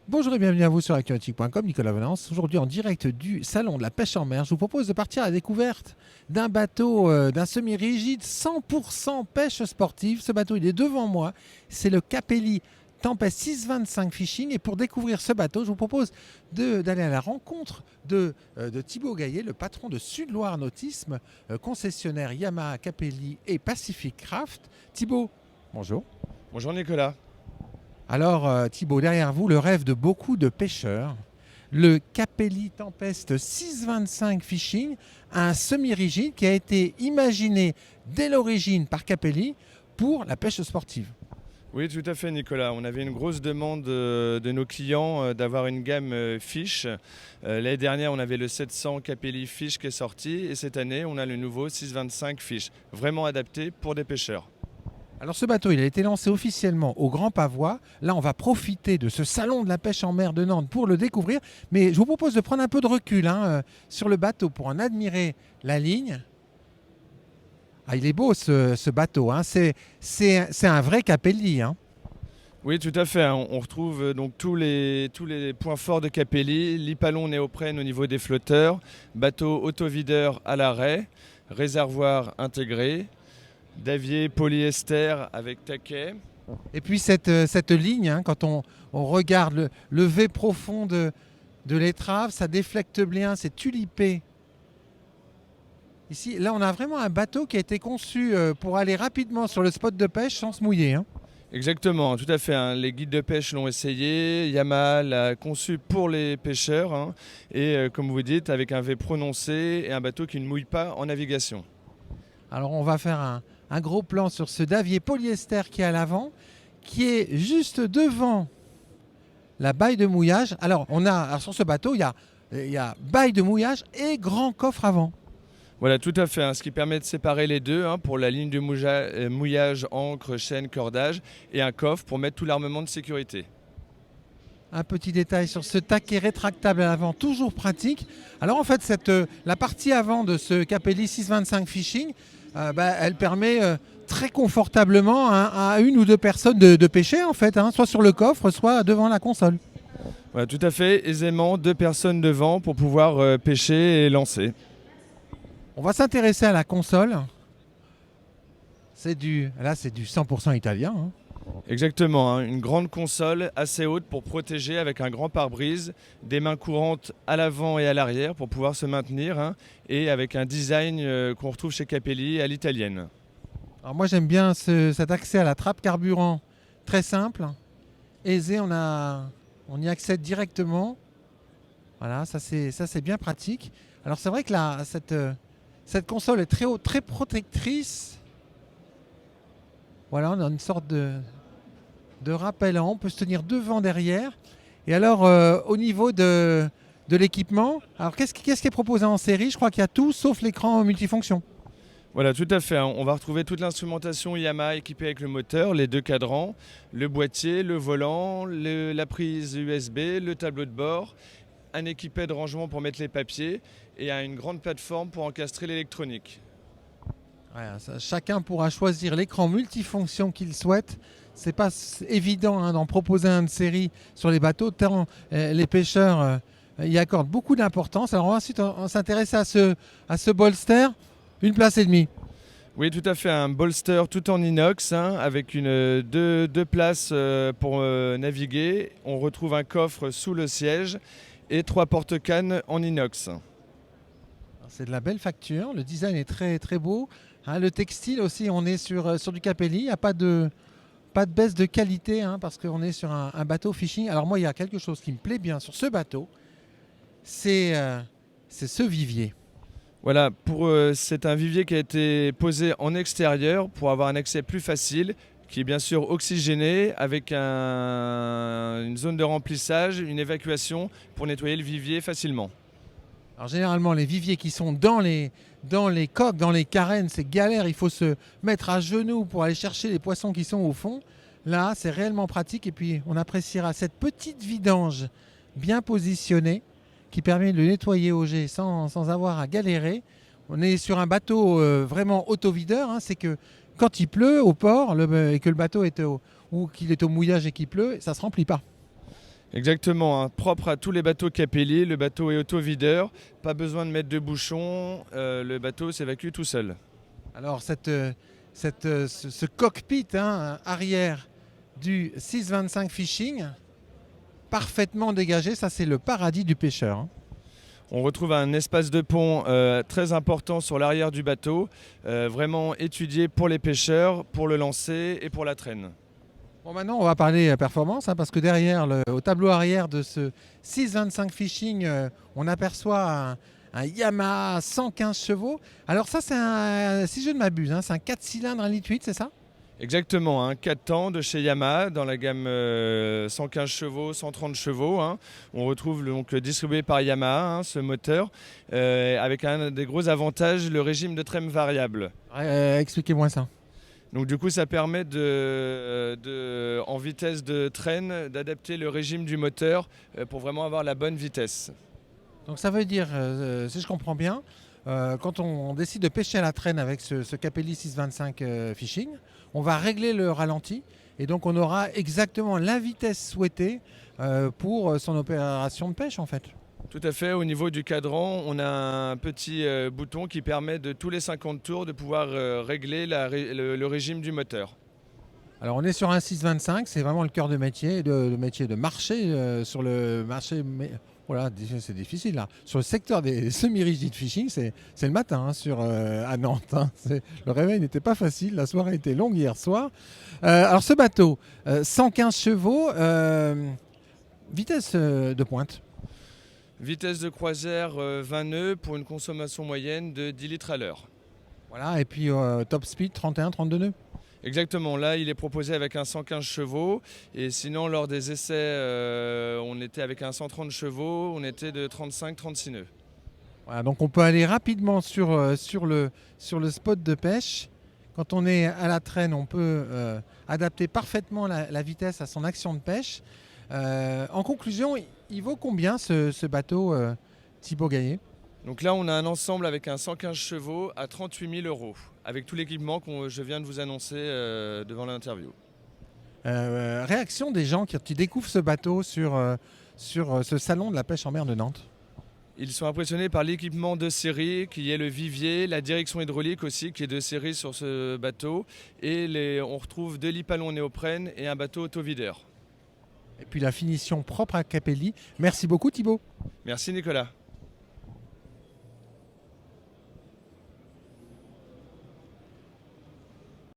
Bonjour et bienvenue à vous sur aquanautique.com, Nicolas Valence. Aujourd'hui en direct du salon de la pêche en mer, je vous propose de partir à la découverte d'un bateau, d'un semi-rigide 100% pêche sportive. Ce bateau il est devant moi, c'est le Capelli Tempest 625 Fishing. Et pour découvrir ce bateau, je vous propose d'aller à la rencontre de Thibaut Gaillet, le patron de Sud-Loire Nautisme, concessionnaire Yamaha, Capelli et Pacific Craft. Thibaut, bonjour. Bonjour Nicolas. Alors Thibaut, derrière vous, le rêve de beaucoup de pêcheurs, le Capelli Tempest 625 Fishing, un semi-rigide qui a été imaginé dès l'origine par Capelli pour la pêche sportive. Oui, tout à fait Nicolas. On avait une grosse demande de nos clients d'avoir une gamme Fish. L'année dernière, on avait le 700 Capelli Fish qui est sorti et cette année, on a le nouveau 625 Fish, vraiment adapté pour des pêcheurs. Alors ce bateau, il a été lancé officiellement au Grand Pavois. Là, on va profiter de ce salon de la pêche en mer de Nantes pour le découvrir. Mais je vous propose de prendre un peu de recul sur le bateau pour en admirer la ligne. Ah, il est beau ce bateau, hein. C'est un vrai Capelli, hein. Oui, tout à fait. On retrouve donc tous les points forts de Capelli. L'hypalon néoprène au niveau des flotteurs, bateau autovideur à l'arrêt, réservoir intégré, davier polyester avec taquet. Et puis cette ligne, hein, quand on regarde le V profond de l'étrave, ça déflecte bien, c'est tulipé. Ici, là, on a vraiment un bateau qui a été conçu pour aller rapidement sur le spot de pêche sans se mouiller, hein. Exactement, tout à fait, hein. Les guides de pêche l'ont essayé, Yamaha l'a conçu pour les pêcheurs, hein. Et comme vous dites, avec un V prononcé et un bateau qui ne mouille pas en navigation. Alors, on va faire un gros plan sur ce davier polyester qui est à l'avant, qui est juste devant la baille de mouillage. Alors sur ce bateau, il y a baille de mouillage et grand coffre avant. Voilà, tout à fait, hein. Ce qui permet de séparer les deux, hein, pour la ligne de mouillage, ancre, chaîne, cordage, et un coffre pour mettre tout l'armement de sécurité. Un petit détail sur ce taquet rétractable à l'avant, toujours pratique. Alors en fait, la partie avant de ce Capelli 625 Fishing, elle permet très confortablement, hein, à une ou deux personnes de pêcher en fait, hein, soit sur le coffre, soit devant la console. Voilà, tout à fait, aisément, 2 personnes devant pour pouvoir pêcher et lancer. On va s'intéresser à la console. Là, c'est du 100% italien, hein. Exactement, hein, une grande console assez haute pour protéger avec un grand pare-brise, des mains courantes à l'avant et à l'arrière pour pouvoir se maintenir, hein, et avec un design qu'on retrouve chez Capelli à l'italienne. Alors moi, j'aime bien cet accès à la trappe carburant, très simple, aisé. On y accède directement. Voilà, ça c'est bien pratique. Alors c'est vrai que cette console est très haute, très protectrice. Voilà, on a une sorte de rappelant. On peut se tenir devant, derrière. Et alors, au niveau de l'équipement, alors qu'est-ce qui est proposé en série? Je crois qu'il y a tout sauf l'écran multifonction. Voilà, tout à fait, hein. On va retrouver toute l'instrumentation Yamaha équipée avec le moteur, les 2 cadrans, le boîtier, le volant, la prise USB, le tableau de bord, un équipet de rangement pour mettre les papiers et une grande plateforme pour encastrer l'électronique. Voilà, chacun pourra choisir l'écran multifonction qu'il souhaite. C'est pas évident, hein, d'en proposer un de série sur les bateaux, tant les pêcheurs y accordent beaucoup d'importance. Alors ensuite, on s'intéresser à ce bolster, 1,5 place. Oui, tout à fait, un bolster tout en inox, hein, avec deux places pour naviguer. On retrouve un coffre sous le siège et 3 porte-cannes en inox. C'est de la belle facture, le design est très très beau, hein. Le textile aussi, on est sur du Capelli, il n'y a pas de baisse de qualité, hein, parce qu'on est sur un bateau fishing. Alors moi, il y a quelque chose qui me plaît bien sur ce bateau, c'est ce vivier. Voilà, c'est un vivier qui a été posé en extérieur pour avoir un accès plus facile, qui est bien sûr oxygéné, avec une zone de remplissage, une évacuation pour nettoyer le vivier facilement. Alors généralement, les viviers qui sont dans les coques, dans les carènes, c'est galère, il faut se mettre à genoux pour aller chercher les poissons qui sont au fond. Là, c'est réellement pratique et puis on appréciera cette petite vidange bien positionnée qui permet de le nettoyer au jet sans avoir à galérer. On est sur un bateau vraiment autovideur, hein, c'est que quand il pleut au port et que le bateau ou qu'il est au mouillage et qu'il pleut, ça ne se remplit pas. Exactement, hein, propre à tous les bateaux Capelli, le bateau est auto-videur, pas besoin de mettre de bouchon, le bateau s'évacue tout seul. Alors ce cockpit hein, arrière du 625 Fishing, parfaitement dégagé, ça c'est le paradis du pêcheur. Hein. On retrouve un espace de pont très important sur l'arrière du bateau, vraiment étudié pour les pêcheurs, pour le lancer et pour la traîne. Bon, maintenant on va parler performance hein, parce que derrière, au tableau arrière de ce 625 Fishing, on aperçoit un Yamaha 115 chevaux. Alors ça c'est si je ne m'abuse, hein, c'est un 4 cylindres 1,8 litre, c'est ça? Exactement, hein, 4 temps de chez Yamaha dans la gamme 115 chevaux, 130 chevaux. Hein. On retrouve donc distribué par Yamaha ce moteur avec un des gros avantages, le régime de trêne variable. Expliquez-moi ça. Donc du coup ça permet en vitesse de traîne d'adapter le régime du moteur pour vraiment avoir la bonne vitesse. Donc ça veut dire, si je comprends bien, quand on décide de pêcher à la traîne avec ce Capelli 625 Fishing, on va régler le ralenti et donc on aura exactement la vitesse souhaitée pour son opération de pêche en fait. Tout à fait, au niveau du cadran, on a un petit bouton qui permet de tous les 50 tours de pouvoir régler le régime du moteur. Alors on est sur un 625, c'est vraiment le cœur de métier, de marché sur le marché. Voilà, c'est difficile là. Sur le secteur des semi-rigides fishing, c'est le matin hein, à Nantes. Hein. Le réveil n'était pas facile, la soirée était longue hier soir. Alors ce bateau, 115 chevaux, vitesse de pointe. Vitesse de croisière 20 nœuds pour une consommation moyenne de 10 litres à l'heure. Voilà, et puis top speed 31-32 nœuds. Exactement, là il est proposé avec un 115 chevaux et sinon lors des essais on était avec un 130 chevaux, on était de 35-36 nœuds. Voilà, donc on peut aller rapidement sur le spot de pêche. Quand on est à la traîne, on peut adapter parfaitement la vitesse à son action de pêche. En conclusion, il vaut combien ce bateau Thibaut Gaillet? Donc là, on a un ensemble avec un 115 chevaux à 38 000 €, avec tout l'équipement que je viens de vous annoncer devant l'interview. Réaction des gens qui découvrent ce bateau sur ce salon de la pêche en mer de Nantes? Ils sont impressionnés par l'équipement de série qui est le vivier, la direction hydraulique aussi qui est de série sur ce bateau et on retrouve 2 lits palons néoprène et un bateau autovideur. Et puis la finition propre à Capelli. Merci beaucoup Thibaut. Merci Nicolas.